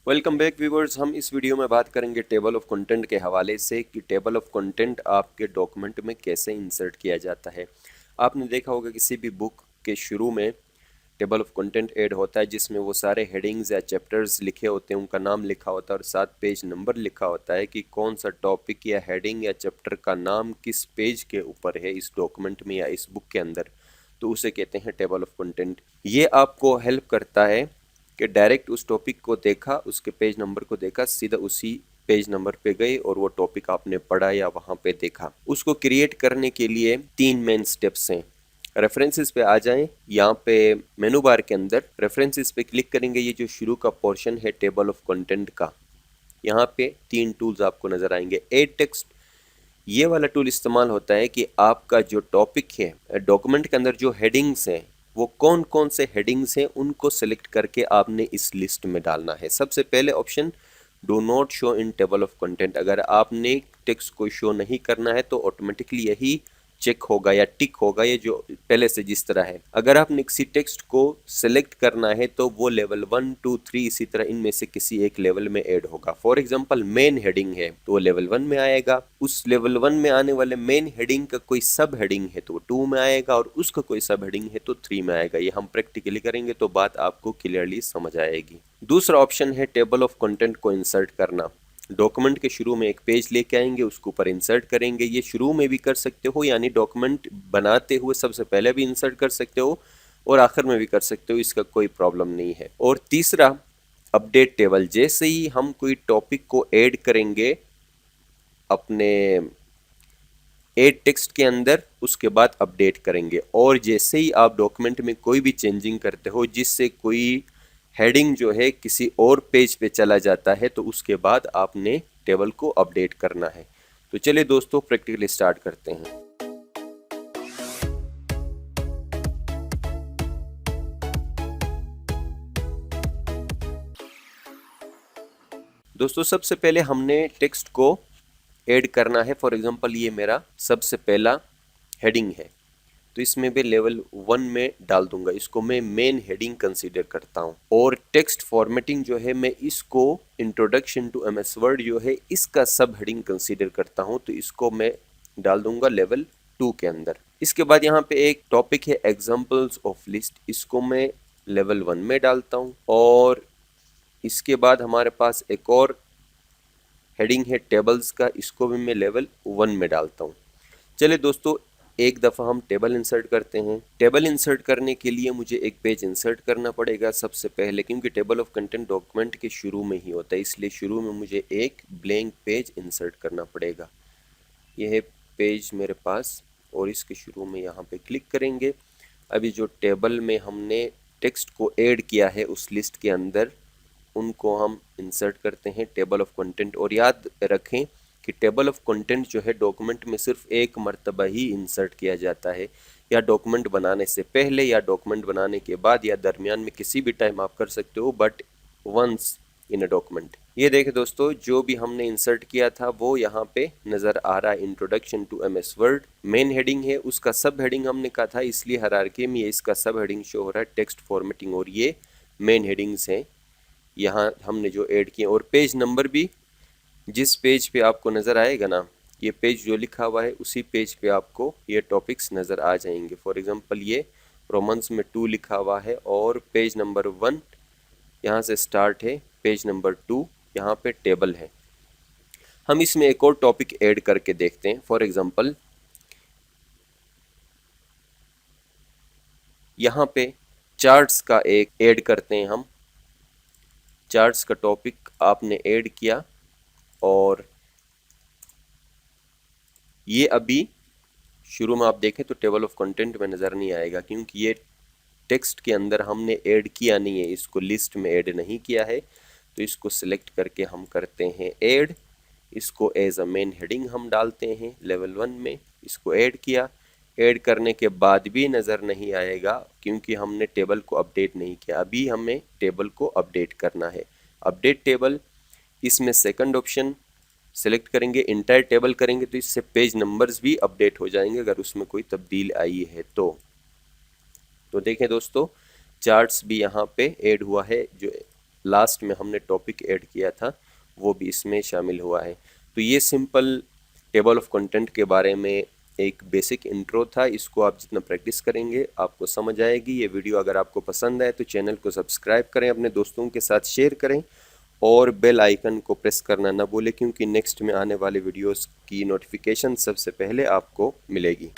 Welcome back viewers. हम इस video में बात करेंगे टेबल ऑफ कंटेंट के हवाले से कि टेबल ऑफ कंटेंट आपके डॉक्यूमेंट में कैसे इंसर्ट किया जाता है। आपने देखा होगा किसी भी बुक के शुरू में टेबल ऑफ कंटेंट ऐड होता है जिसमें वो सारे हेडिंग्स या चैप्टर्स लिखे होते हैं, उनका नाम लिखा होता है और साथ पेज नंबर लिखा होता है कि कौन सा टॉपिक या हेडिंग या चैप्टर का नाम किस पेज के ऊपर है इस डॉक्यूमेंट में या इस बुक के अंदर, तो उसे कहते हैं टेबल ऑफ कंटेंट। ये आपको हेल्प करता है कि डायरेक्ट उस टॉपिक को देखा, उसके पेज नंबर को देखा, सीधा उसी पेज नंबर पे गए और वो टॉपिक आपने पढ़ा या वहां पे देखा। उसको क्रिएट करने के लिए 3 मेन स्टेप्स हैं। रेफरेंसेस पे आ जाएं, यहाँ पे मेनू बार के अंदर रेफरेंसेस पे क्लिक करेंगे। ये जो शुरू का पोर्शन है टेबल ऑफ कंटेंट का, यहाँ पे 3 टूल्स आपको नजर आएंगे। एड टेक्स्ट, ये वाला टूल इस्तेमाल होता है कि आपका जो टॉपिक है डॉक्यूमेंट के अंदर जो हेडिंग्स हैं वो कौन कौन से हेडिंग्स हैं उनको सेलेक्ट करके आपने इस लिस्ट में डालना है। सबसे पहले option do not show in table of content, अगर आपने टेक्स्ट को शो नहीं करना है तो ऑटोमेटिकली यही चेक होगा या टिक होगा, ये जो पहले से जिस तरह है। अगर आपने किसी टेक्स्ट को सिलेक्ट करना है तो वो लेवल 1, 2, 3 इसी तरह इनमें से किसी एक लेवल में ऐड होगा। फॉर एग्जांपल मेन हेडिंग है तो वो लेवल 1 में आएगा, उस लेवल 1 में आने वाले मेन हेडिंग का कोई सब हेडिंग है तो वो 2 में आएगा और उसका कोई सब हेडिंग है तो 3 में आएगा। ये हम प्रैक्टिकली करेंगे तो बात आपको क्लियरली समझ आएगी। दूसरा ऑप्शन है टेबल ऑफ कंटेंट को इंसर्ट करना। डॉक्यूमेंट के शुरू में एक पेज लेके आएंगे, उसके ऊपर इंसर्ट करेंगे। ये शुरू में भी कर सकते हो, यानी डॉक्यूमेंट बनाते हुए सबसे पहले भी इंसर्ट कर सकते हो और आखिर में भी कर सकते हो, इसका कोई प्रॉब्लम नहीं है। और तीसरा अपडेट टेबल, जैसे ही हम कोई टॉपिक को ऐड करेंगे अपने ऐड टेक्स्ट के अंदर उसके बाद अपडेट करेंगे, और जैसे ही आप डॉक्यूमेंट में कोई भी चेंजिंग करते हो जिससे कोई हेडिंग जो है किसी और पेज पे चला जाता है तो उसके बाद आपने टेबल को अपडेट करना है। तो चलिए दोस्तों प्रैक्टिकली स्टार्ट करते हैं। दोस्तों सबसे पहले हमने टेक्स्ट को ऐड करना है। फॉर एग्जांपल ये मेरा सबसे पहला हेडिंग है तो इसमें भी लेवल 1 में डाल दूंगा। इसको मैं मेन हेडिंग कंसीडर करता हूं। और टेक्स्ट फॉर्मेटिंग जो है मैं इसको इंट्रोडक्शन टू एमएस वर्ड जो है इसका सब हेडिंग कंसीडर करता हूं, तो इसको मैं डाल दूंगा लेवल 2 के अंदर। इसके बाद यहाँ पे एक टॉपिक है एग्जाम्पल्स ऑफ लिस्ट, इसको मैं लेवल 1 में डालता हूँ। और इसके बाद हमारे पास एक और हेडिंग है टेबल्स का, इसको भी मैं लेवल 1 में डालता हूँ। चलिए दोस्तों एक दफ़ा हम टेबल इंसर्ट करते हैं। टेबल इंसर्ट करने के लिए मुझे एक पेज इंसर्ट करना पड़ेगा सबसे पहले, क्योंकि टेबल ऑफ कंटेंट डॉक्यूमेंट के शुरू में ही होता है, इसलिए शुरू में मुझे एक ब्लैंक पेज इंसर्ट करना पड़ेगा। यह है पेज मेरे पास और इसके शुरू में यहाँ पे क्लिक करेंगे। अभी जो टेबल में हमने टेक्स्ट को ऐड किया है उस लिस्ट के अंदर उनको हम इंसर्ट करते हैं टेबल ऑफ कंटेंट। और याद रखें कि टेबल ऑफ कंटेंट जो है डॉक्यूमेंट में सिर्फ एक मर्तबा ही इंसर्ट किया जाता है, या डॉक्यूमेंट बनाने से पहले या डॉक्यूमेंट बनाने के बाद या दरमियान में किसी भी टाइम आप कर सकते हो, but once in a document. ये देखें दोस्तों जो भी हमने इंसर्ट किया था वो यहाँ पे नज़र आ रहा है, introduction to MS Word. Main heading है, उसका सब हेडिंग हमने कहा था इसलिए हायरार्की में ये इसका सब हेडिंग शो हो रहा है टेक्स्ट फॉर्मेटिंग, और ये मेन हेडिंग्स हैं यहाँ हमने जो ऐड किए। और पेज नंबर भी जिस पेज पे आपको नज़र आएगा ना, ये पेज जो लिखा हुआ है उसी पेज पे आपको ये टॉपिक्स नज़र आ जाएंगे। फॉर एग्जांपल ये रोमन्स में 2 लिखा हुआ है और पेज नंबर 1 यहाँ से स्टार्ट है, पेज नंबर 2 यहाँ पे टेबल है। हम इसमें एक और टॉपिक ऐड करके देखते हैं। फॉर एग्जांपल यहाँ पे चार्ट्स का एक ऐड करते हैं हम। चार्ट्स का टॉपिक आपने ऐड किया और ये अभी शुरू में आप देखें तो टेबल ऑफ कंटेंट में नज़र नहीं आएगा, क्योंकि ये टेक्स्ट के अंदर हमने ऐड किया नहीं है, इसको लिस्ट में ऐड नहीं किया है। तो इसको सिलेक्ट करके हम करते हैं ऐड, इसको एज अ मेन हेडिंग हम डालते हैं लेवल 1 में। इसको ऐड किया, ऐड करने के बाद भी नज़र नहीं आएगा क्योंकि हमने टेबल को अपडेट नहीं किया। अभी हमें टेबल को अपडेट करना है। अपडेट टेबल, इसमें सेकंड ऑप्शन सेलेक्ट करेंगे, इंटायर टेबल करेंगे तो इससे पेज नंबर्स भी अपडेट हो जाएंगे अगर उसमें कोई तब्दील आई है तो देखें दोस्तों चार्ट्स भी यहाँ पे ऐड हुआ है जो लास्ट में हमने टॉपिक ऐड किया था वो भी इसमें शामिल हुआ है। तो ये सिंपल टेबल ऑफ कंटेंट के बारे में एक बेसिक इंट्रो था। इसको आप जितना प्रैक्टिस करेंगे आपको समझ आएगी। ये वीडियो अगर आपको पसंद आए तो चैनल को सब्सक्राइब करें, अपने दोस्तों के साथ शेयर करें और बेल आइकन को प्रेस करना ना भूलें, क्योंकि नेक्स्ट में आने वाले वीडियोस की नोटिफिकेशन सबसे पहले आपको मिलेगी।